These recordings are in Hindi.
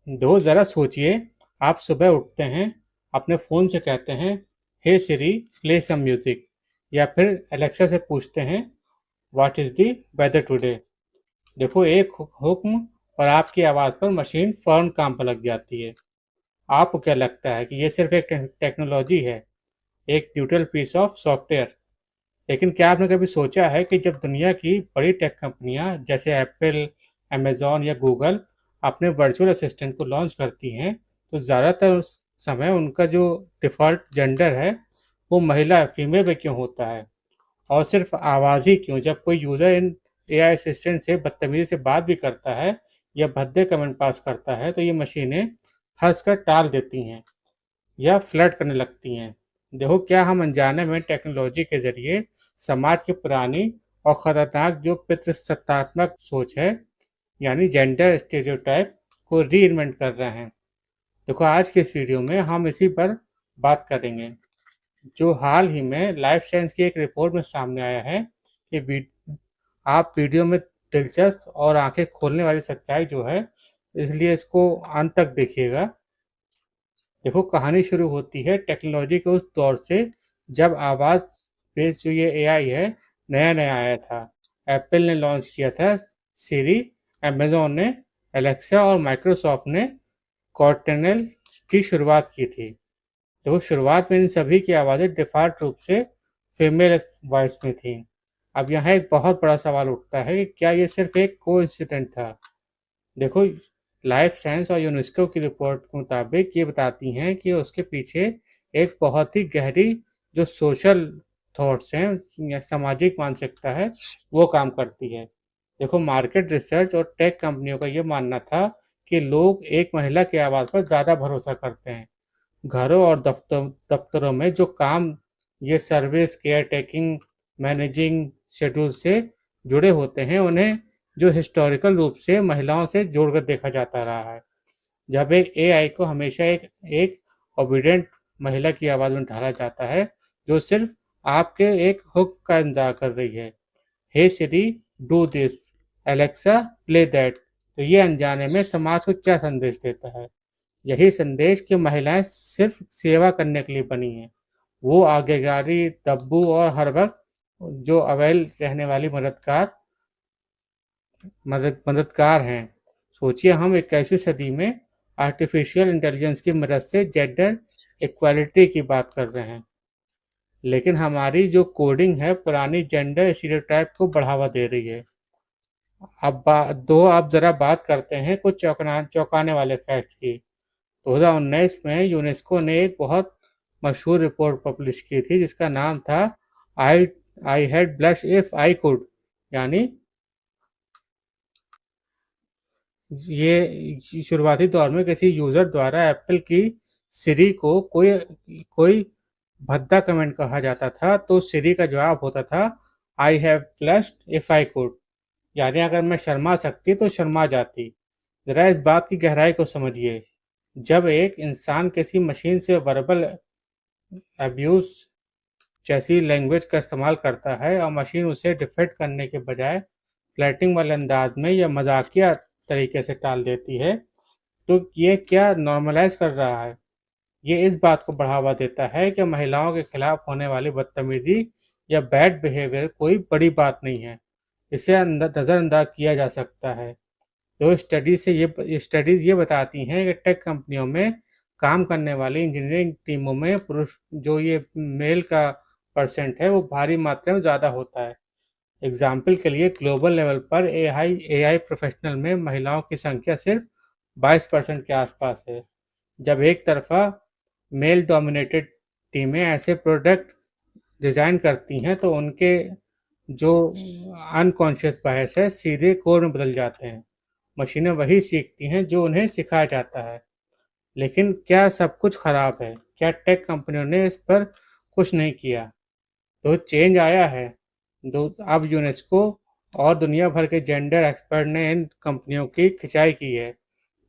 ज़रा सोचिए, आप सुबह उठते हैं, अपने फ़ोन से कहते हैं, हे सिरी प्ले सम म्यूज़िक, या फिर एलेक्सा से पूछते हैं, what is the weather today. देखो, एक हुक्म और आपकी आवाज़ पर मशीन फ़ौरन काम पर लग जाती है। आपको क्या लगता है कि ये सिर्फ़ एक टेक्नोलॉजी है, एक न्यूट्रल पीस ऑफ सॉफ्टवेयर? लेकिन क्या आपने कभी सोचा है कि जब दुनिया की बड़ी टेक कंपनियां जैसे एप्पल, अमेज़न या गूगल अपने वर्चुअल असिस्टेंट को लॉन्च करती हैं, तो ज़्यादातर समय उनका जो डिफ़ॉल्ट जेंडर है, वो महिला फीमेल में क्यों होता है? और सिर्फ आवाज़ ही क्यों? जब कोई यूज़र इन एआई असिस्टेंट से बदतमीज़ी से बात भी करता है या भद्दे कमेंट पास करता है, तो ये मशीनें हँसकर टाल देती हैं या फ्लर्ट करने लगती हैं। देखो, क्या हम अनजाने में टेक्नोलॉजी के ज़रिए समाज की पुरानी और ख़तरनाक जो पितृसत्तात्मक सोच है, यानी जेंडर स्टीरियोटाइप को रीइन्वेंट कर रहे हैं? देखो, आज के इस वीडियो में हम इसी पर बात करेंगे। जो हाल ही में लाइफ साइंस की एक रिपोर्ट में सामने आया है कि आप वीडियो में दिलचस्प और आंखें खोलने वाली सच्चाई जो है, इसलिए इसको अंत तक देखिएगा। देखो, कहानी शुरू होती है टेक्नोलॉजी के उस दौर से जब आवाज़ बेस्ड जो ये एआई है, नया नया आया था। एप्पल ने लॉन्च किया था सिरी, अमेज़न ने एलेक्सा और माइक्रोसॉफ्ट ने कॉर्टेनल की शुरुआत की थी। देखो, शुरुआत में इन सभी की आवाज़ें डिफ़ॉल्ट रूप से फीमेल वॉइस में थी। अब यहाँ एक बहुत बड़ा सवाल उठता है कि क्या ये सिर्फ एक कोइंसिडेंट था? देखो, लाइफ साइंस और यूनेस्को की रिपोर्ट के मुताबिक ये बताती हैं कि उसके पीछे एक बहुत ही गहरी जो सोशल थॉट्स हैं या सामाजिक मानसिकता है, वो काम करती है। देखो, मार्केट रिसर्च और टेक कंपनियों का ये मानना था कि लोग एक महिला की आवाज़ पर ज़्यादा भरोसा करते हैं। घरों और दफ्तरों में जो काम ये service, care taking, managing schedule से जुड़े होते हैं, उन्हें जो हिस्टोरिकल रूप से महिलाओं से जोड़कर देखा जाता रहा है। जब एक एआई को हमेशा एक एक ओबीडिएंट महिला की आवाज़ में ढाला जाता है, जो सिर्फ आपके एक हुक्म का इंतज़ार कर रही है, hey Siri do this, Alexa play that, तो ये अनजाने में समाज को क्या संदेश देता है? यही संदेश कि महिलाएं सिर्फ सेवा करने के लिए बनी हैं। वो आज्ञाकारी, दब्बू और हर वक्त जो अवेल रहने वाली मददगार हैं। सोचिए, हम 21वीं सदी में आर्टिफिशियल इंटेलिजेंस की मदद से जेंडर इक्वालिटी की बात कर रहे हैं, लेकिन हमारी जो कोडिंग है पुरानी जेंडर स्टीरियोटाइप को बढ़ावा दे रही है। अब ज़रा बात करते हैं कुछ चौंकाने वाले फैक्ट्स की। 2019 में यूनेस्को ने एक बहुत मशहूर रिपोर्ट पब्लिश की थी जिसका नाम था I I had blush if I could, यानी ये शुरुआती दौर में किसी यूजर द्वारा एप्पल की सिरी को कोई कोई भद्दा कमेंट कहा जाता था, तो सिरी का जवाब होता था, I have flushed if I could, यानी अगर मैं शर्मा सकती तो शर्मा जाती। जरा इस बात की गहराई को समझिए। जब एक इंसान किसी मशीन से वर्बल अब्यूज जैसी लैंग्वेज का इस्तेमाल करता है और मशीन उसे डिफेक्ट करने के बजाय फ्लैटिंग वाले अंदाज में या मजाकिया तरीके से टाल देती है, तो ये क्या नॉर्मलाइज कर रहा है? ये इस बात को बढ़ावा देता है कि महिलाओं के खिलाफ होने वाली बदतमीजी या बैड बिहेवियर कोई बड़ी बात नहीं है, इसे नज़रअंदाज किया जा सकता है। तो स्टडीज़ ये बताती हैं कि टेक कंपनियों में काम करने वाली इंजीनियरिंग टीमों में पुरुष जो ये मेल का परसेंट है, वो भारी मात्रा में ज़्यादा होता है। एग्जाम्पल के लिए ग्लोबल लेवल पर एआई प्रोफेशनल में महिलाओं की संख्या सिर्फ 22% के आसपास है। जब एक तरफा मेल डोमिनेटेड टीमें ऐसे प्रोडक्ट डिज़ाइन करती हैं, तो उनके जो अनकॉन्शियस बायस है सीधे कोर में बदल जाते हैं। मशीनें वही सीखती हैं जो उन्हें सिखाया जाता है। लेकिन क्या सब कुछ खराब है? क्या टेक कंपनियों ने इस पर कुछ नहीं किया? तो चेंज आया है। दो अब यूनेस्को और दुनिया भर के जेंडर एक्सपर्ट ने इन कंपनियों की खिंचाई की है,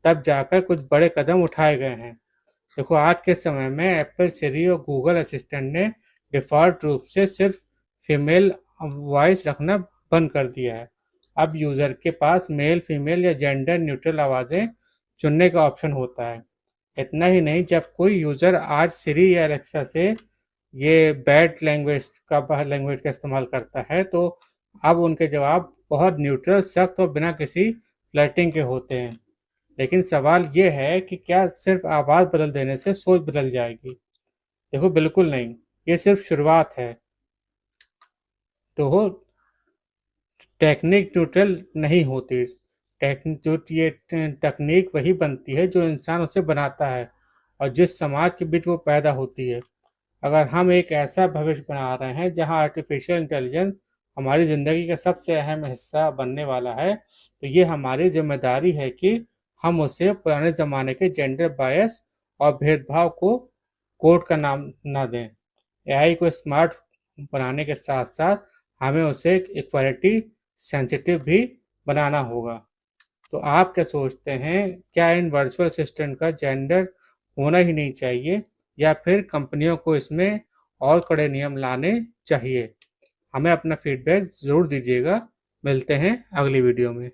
तब जाकर कुछ बड़े कदम उठाए गए हैं। देखो, आज के समय में एप्पल सिरी और गूगल असिस्टेंट ने डिफ़ॉल्ट रूप से सिर्फ फीमेल वॉइस रखना बंद कर दिया है। अब यूज़र के पास मेल, फीमेल या जेंडर न्यूट्रल आवाज़ें चुनने का ऑप्शन होता है। इतना ही नहीं, जब कोई यूज़र आज सिरी या एलेक्सा से ये बैड लैंग्वेज का इस्तेमाल करता है, तो अब उनके जवाब बहुत न्यूट्रल, सख्त और बिना किसी फ्लर्टिंग के होते हैं। लेकिन सवाल ये है कि क्या सिर्फ आवाज़ बदल देने से सोच बदल जाएगी? देखो, बिल्कुल नहीं। ये सिर्फ शुरुआत है। तो टेक्निक न्यूट्रल नहीं होती। तकनीक वही बनती है जो इंसान उसे बनाता है और जिस समाज के बीच वो पैदा होती है। अगर हम एक ऐसा भविष्य बना रहे हैं जहां आर्टिफिशियल इंटेलिजेंस हमारी ज़िंदगी का सबसे अहम हिस्सा बनने वाला है, तो ये हमारी जिम्मेदारी है कि हम उसे पुराने ज़माने के जेंडर बायस और भेदभाव को कोड का नाम ना दें। एआई को स्मार्ट बनाने के साथ-साथ हमें उसे इक्वालिटी सेंसिटिव भी बनाना होगा। तो आप क्या सोचते हैं, क्या इन वर्चुअल असिस्टेंट का जेंडर होना ही नहीं चाहिए या फिर कंपनियों को इसमें और कड़े नियम लाने चाहिए? हमें अपना फीडबैक ज़रूर दीजिएगा। मिलते हैं अगली वीडियो में।